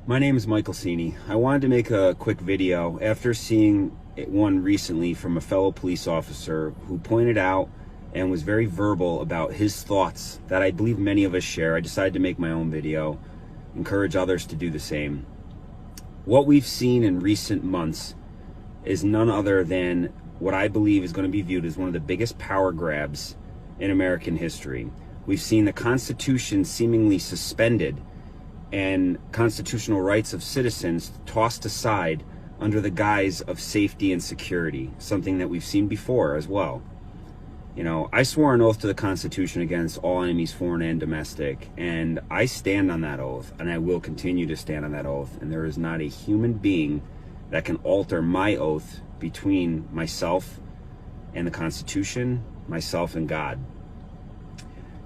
My name is Michael Seney. I wanted to make a quick video after seeing one recently from a fellow police officer who pointed out and was very verbal about his thoughts that I believe many of us share. I decided to make my own video, encourage others to do the same. What we've seen in recent months is none other than what I believe is going to be viewed as one of the biggest power grabs in American history. We've seen the Constitution seemingly suspended and constitutional rights of citizens tossed aside under the guise of safety and security, something that we've seen before as well. You know, I swore an oath to the Constitution against all enemies, foreign and domestic, and I stand on that oath, and I will continue to stand on that oath, and there is not a human being that can alter my oath between myself and the Constitution, myself and God.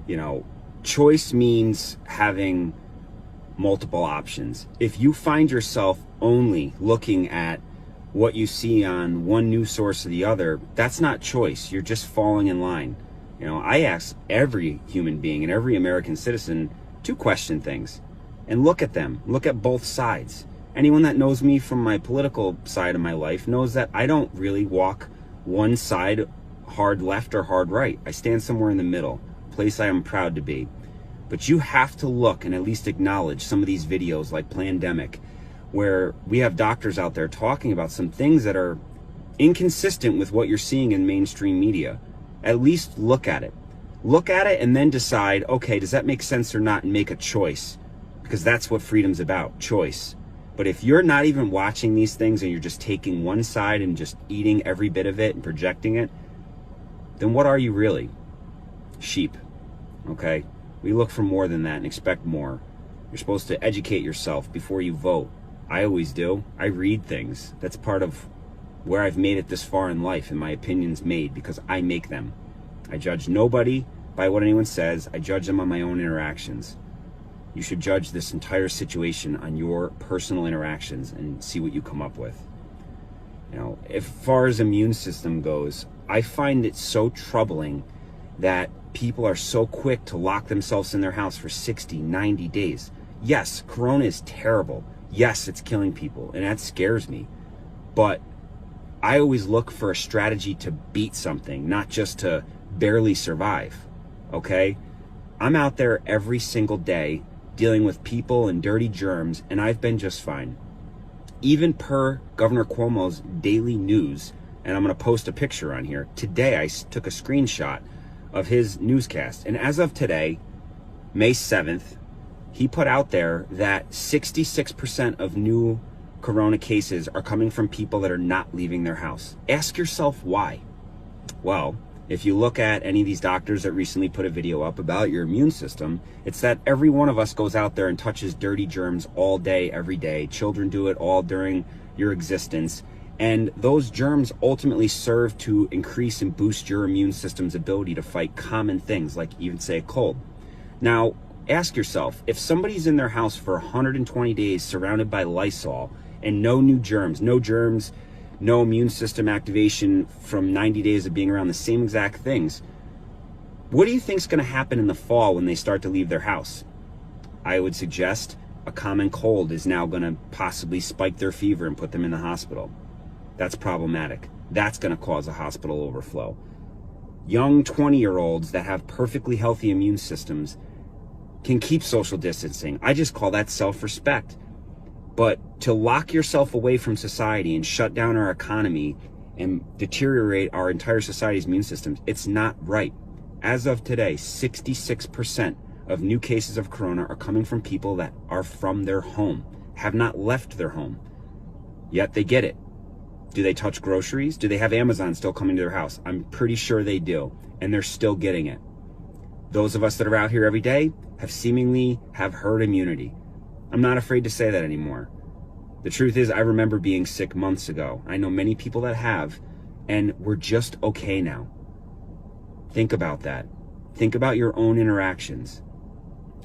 You know, choice means having multiple options. If you find yourself only looking at what you see on one news source or the other, that's not choice. You're just falling in line. You know, I ask every human being and every American citizen to question things and look at them, look at both sides. Anyone that knows me from my political side of my life knows that I don't really walk one side hard left or hard right. I stand somewhere in the middle, a place I am proud to be. But you have to look and at least acknowledge some of these videos like Plandemic, where we have doctors out there talking about some things that are inconsistent with what you're seeing in mainstream media. At least look at it. Look at it and then decide, okay, does that make sense or not, and make a choice? Because that's what freedom's about, choice. But if you're not even watching these things and you're just taking one side and just eating every bit of it and projecting it, then what are you really? Sheep, okay? We look for more than that and expect more. You're supposed to educate yourself before you vote. I always do. I read things. That's part of where I've made it this far in life, and my opinions made because I make them. I judge nobody by what anyone says. I judge them on my own interactions. You should judge this entire situation on your personal interactions and see what you come up with. You know, as far as immune system goes, I find it so troubling that people are so quick to lock themselves in their house for 60, 90 days. Yes, Corona is terrible. Yes, it's killing people, and that scares me. But I always look for a strategy to beat something, not just to barely survive, okay? I'm out there every single day dealing with people and dirty germs, and I've been just fine. Even per Governor Cuomo's daily news, and I'm going to post a picture on here, today I took a screenshot of his newscast, and as of today, May 7th, he put out there that 66% of new Corona cases are coming from people that are not leaving their house. Ask yourself why. Well, if you look at any of these doctors that recently put a video up about your immune system, it's that every one of us goes out there and touches dirty germs all day, every day. Children do it all during your existence. And those germs ultimately serve to increase and boost your immune system's ability to fight common things, like even say a cold. Now, ask yourself, if somebody's in their house for 120 days surrounded by Lysol and no new germs, no immune system activation from 90 days of being around the same exact things, what do you think is going to happen in the fall when they start to leave their house? I would suggest a common cold is now going to possibly spike their fever and put them in the hospital. That's problematic. That's going to cause a hospital overflow. Young 20-year-olds that have perfectly healthy immune systems can keep social distancing. I just call that self-respect. But to lock yourself away from society and shut down our economy and deteriorate our entire society's immune systems, it's not right. As of today, 66% of new cases of Corona are coming from people that are from their home, have not left their home, yet they get it. Do they touch groceries? Do they have Amazon still coming to their house? I'm pretty sure they do, and they're still getting it. Those of us that are out here every day have herd immunity. I'm not afraid to say that anymore. The truth is, I remember being sick months ago. I know many people that have, and we're just okay now. Think about that. Think about your own interactions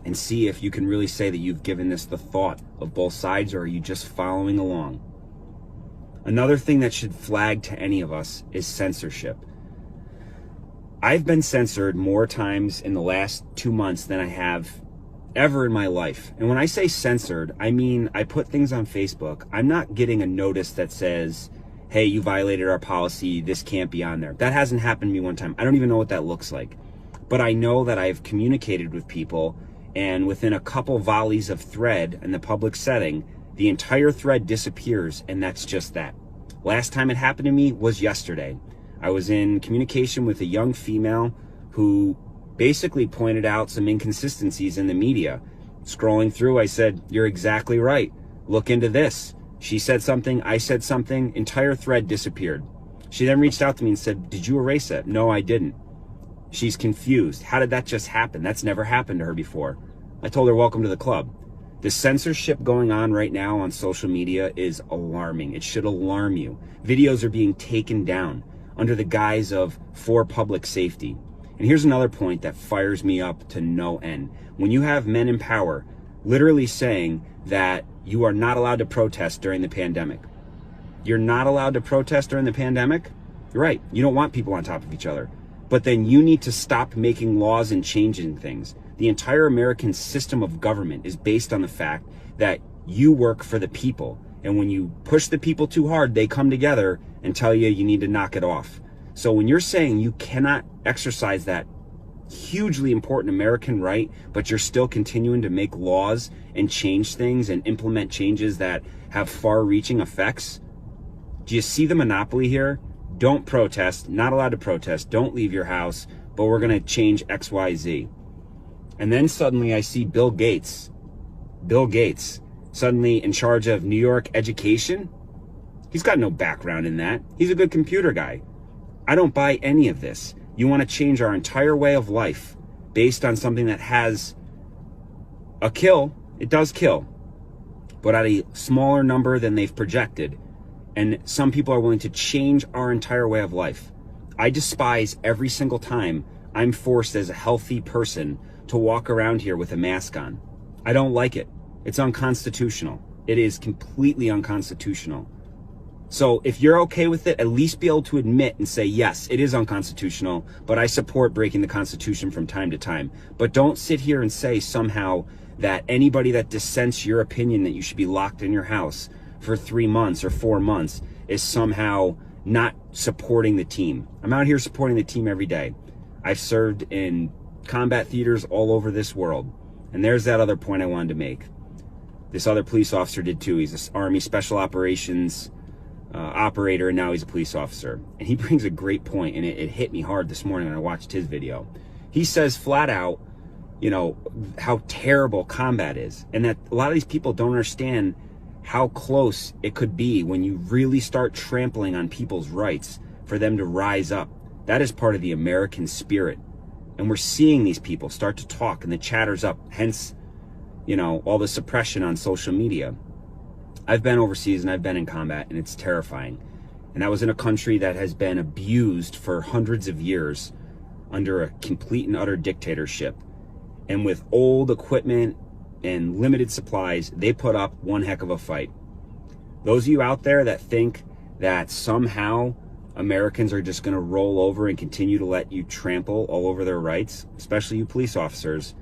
and see if you can really say that you've given this the thought of both sides, or are you just following along? Another thing that should flag to any of us is censorship. I've been censored more times in the last 2 months than I have ever in my life. And when I say censored, I mean I put things on Facebook. I'm not getting a notice that says, hey, you violated our policy, this can't be on there. That hasn't happened to me one time. I don't even know what that looks like. But I know that I've communicated with people, and within a couple volleys of thread in the public setting, the entire thread disappears, and that's just that. Last time it happened to me was yesterday. I was in communication with a young female who basically pointed out some inconsistencies in the media. Scrolling through, I said, you're exactly right. Look into this. She said something, I said something, entire thread disappeared. She then reached out to me and said, did you erase it? No, I didn't. She's confused. How did that just happen? That's never happened to her before. I told her, welcome to the club. The censorship going on right now on social media is alarming. It should alarm you. Videos are being taken down under the guise of for public safety. And here's another point that fires me up to no end. When you have men in power literally saying that you are not allowed to protest during the pandemic. You're not allowed to protest during the pandemic? You're right. You don't want people on top of each other. But then you need to stop making laws and changing things. The entire American system of government is based on the fact that you work for the people. And when you push the people too hard, they come together and tell you you need to knock it off. So when you're saying you cannot exercise that hugely important American right, but you're still continuing to make laws and change things and implement changes that have far-reaching effects, do you see the monopoly here? Don't protest, not allowed to protest, don't leave your house, but we're going to change X, Y, Z. And then suddenly I see Bill Gates, suddenly in charge of New York education. He's got no background in that. He's a good computer guy. I don't buy any of this. You want to change our entire way of life based on something that has a kill. It does kill, but at a smaller number than they've projected. And some people are willing to change our entire way of life. I despise every single time I'm forced as a healthy person to walk around here with a mask on. I don't like it. It's unconstitutional. It is completely unconstitutional. So if you're okay with it, at least be able to admit and say, yes, it is unconstitutional, but I support breaking the Constitution from time to time. But don't sit here and say somehow that anybody that dissents your opinion that you should be locked in your house for 3 months or 4 months is somehow not supporting the team. I'm out here supporting the team every day. I've served in combat theaters all over this world. And there's that other point I wanted to make. This other police officer did too. He's an Army Special Operations operator, and now he's a police officer. And he brings a great point, and it hit me hard this morning when I watched his video. He says flat out, you know, how terrible combat is, and that a lot of these people don't understand how close it could be when you really start trampling on people's rights for them to rise up. That is part of the American spirit. And we're seeing these people start to talk, and the chatter's up, hence, you know, all the suppression on social media. I've been overseas and I've been in combat, and it's terrifying. And that was in a country that has been abused for hundreds of years under a complete and utter dictatorship. And with old equipment and limited supplies, they put up one heck of a fight. Those of you out there that think that somehow Americans are just going to roll over and continue to let you trample all over their rights, especially you police officers,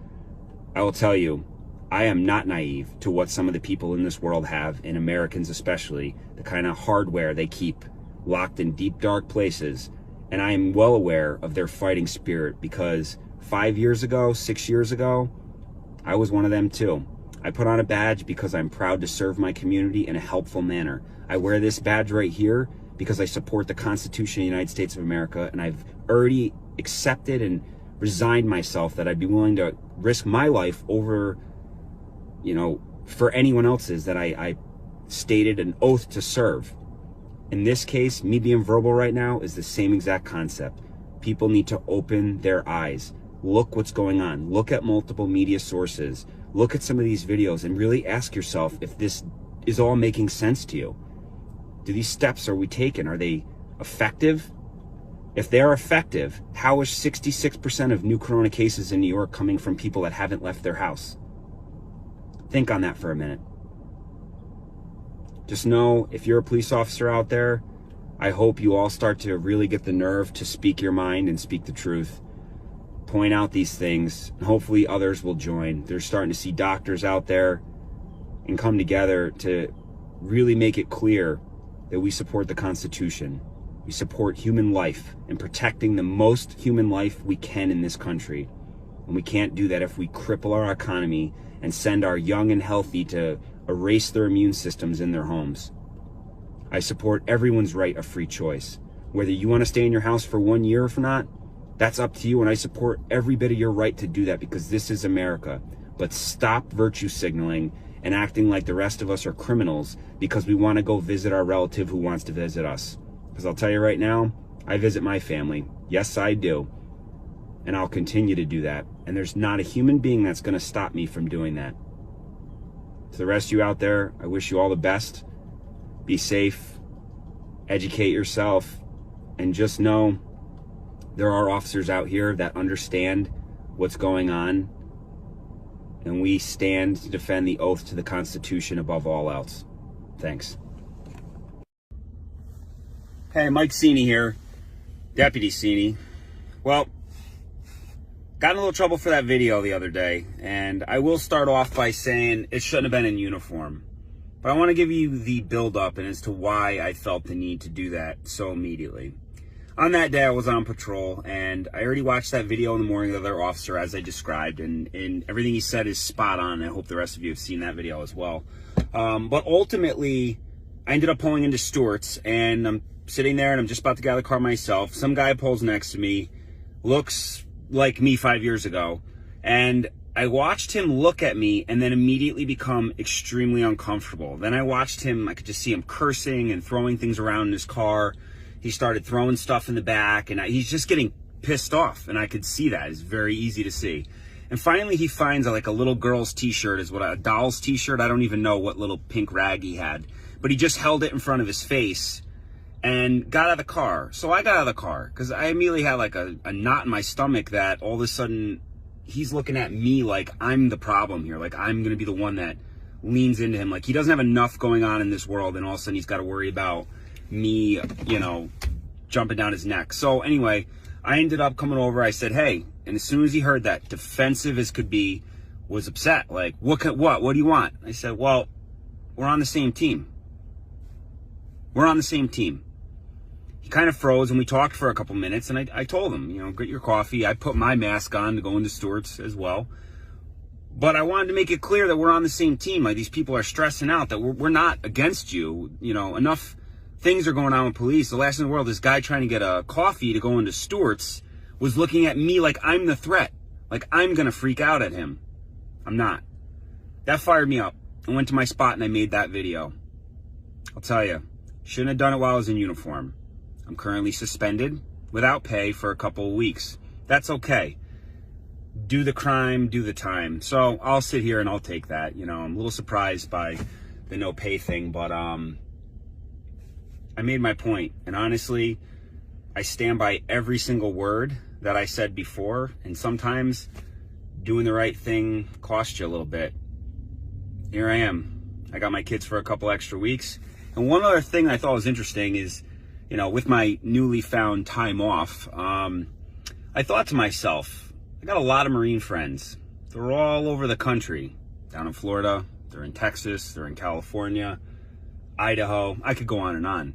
I will tell you, I am not naive to what some of the people in this world have, and Americans especially, the kind of hardware they keep locked in deep, dark places. And I am well aware of their fighting spirit, because 5 years ago, 6 years ago, I was one of them too. I put on a badge because I'm proud to serve my community in a helpful manner. I wear this badge right here because I support the Constitution of the United States of America, and I've already accepted and resigned myself that I'd be willing to risk my life over, you know, for anyone else's that I stated an oath to serve. In this case, me being verbal right now is the same exact concept. People need to open their eyes. Look what's going on. Look at multiple media sources. Look at some of these videos and really ask yourself if this is all making sense to you. Do these steps are we taking, are they effective? If they are effective, how is 66% of new corona cases in New York coming from people that haven't left their house? Think on that for a minute. Just know, if you're a police officer out there, I hope you all start to really get the nerve to speak your mind and speak the truth. point out these things, and hopefully others will join. They're starting to see doctors out there and come together to really make it clear that we support the Constitution. We support human life and protecting the most human life we can in this country. And we can't do that if we cripple our economy and send our young and healthy to erase their immune systems in their homes. I support everyone's right of free choice. Whether you want to stay in your house for 1 year or not, that's up to you, and I support every bit of your right to do that because this is America. But stop virtue signaling and acting like the rest of us are criminals because we want to go visit our relative who wants to visit us. Because I'll tell you right now, I visit my family. Yes, I do. And I'll continue to do that. And there's not a human being that's going to stop me from doing that. To the rest of you out there, I wish you all the best. Be safe, educate yourself, and just know there are officers out here that understand what's going on, and we stand to defend the oath to the Constitution above all else. Thanks. Hey, Mike Seney here, Deputy Seney. Well, got in a little trouble for that video the other day, and I will start off by saying it shouldn't have been in uniform. But I want to give you the build-up and as to why I felt the need to do that so immediately. On that day, I was on patrol, and I already watched that video in the morning of the other officer as I described, and everything he said is spot on. I hope the rest of you have seen that video as well. But ultimately, I ended up pulling into Stewart's, and I'm sitting there, and I'm just about to get out of the car myself. Some guy pulls next to me, looks like me 5 years ago, and I watched him look at me and then immediately become extremely uncomfortable. Then I watched him, I could just see him cursing and throwing things around in his car. He started throwing stuff in the back, and he's just getting pissed off, and I could see that. It's very easy to see. And finally he finds like a little girl's t-shirt, a doll's t-shirt. I don't even know what little pink rag he had, but he just held it in front of his face and got out of the car. So I got out of the car because I immediately had like a knot in my stomach that all of a sudden he's looking at me like I'm the problem here. Like I'm going to be the one that leans into him. Like he doesn't have enough going on in this world, and all of a sudden he's got to worry about me, you know, jumping down his neck. So anyway, I ended up coming over. I said, hey, and as soon as he heard that, defensive as could be, was upset. Like, what do you want? I said, well, we're on the same team. We're on the same team. He kind of froze, and we talked for a couple minutes, and I told him, you know, get your coffee. I put my mask on to go into Stewart's as well. But I wanted to make it clear that we're on the same team. Like, these people are stressing out that we're not against you. You know, enough things are going on with police. The last in the world, this guy trying to get a coffee to go into Stewart's was looking at me like I'm the threat. Like I'm going to freak out at him. I'm not. That fired me up. I went to my spot and I made that video. I'll tell you, shouldn't have done it while I was in uniform. I'm currently suspended without pay for a couple of weeks. That's okay. Do the crime, do the time. So I'll sit here and I'll take that. You know, I'm a little surprised by the no pay thing, but I made my point. And honestly, I stand by every single word that I said before. And sometimes doing the right thing costs you a little bit. Here I am. I got my kids for a couple extra weeks. And one other thing I thought was interesting is, you know, with my newly found time off, I thought to myself, I got a lot of Marine friends. They're all over the country. Down in Florida, they're in Texas, they're in California, Idaho. I could go on and on.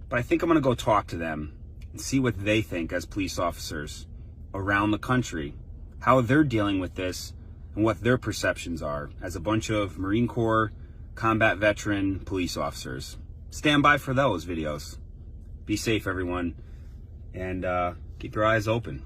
But I think I'm going to go talk to them and see what they think as police officers around the country, how they're dealing with this and what their perceptions are as a bunch of Marine Corps combat veteran police officers. Stand by for those videos. Be safe, everyone, and keep your eyes open.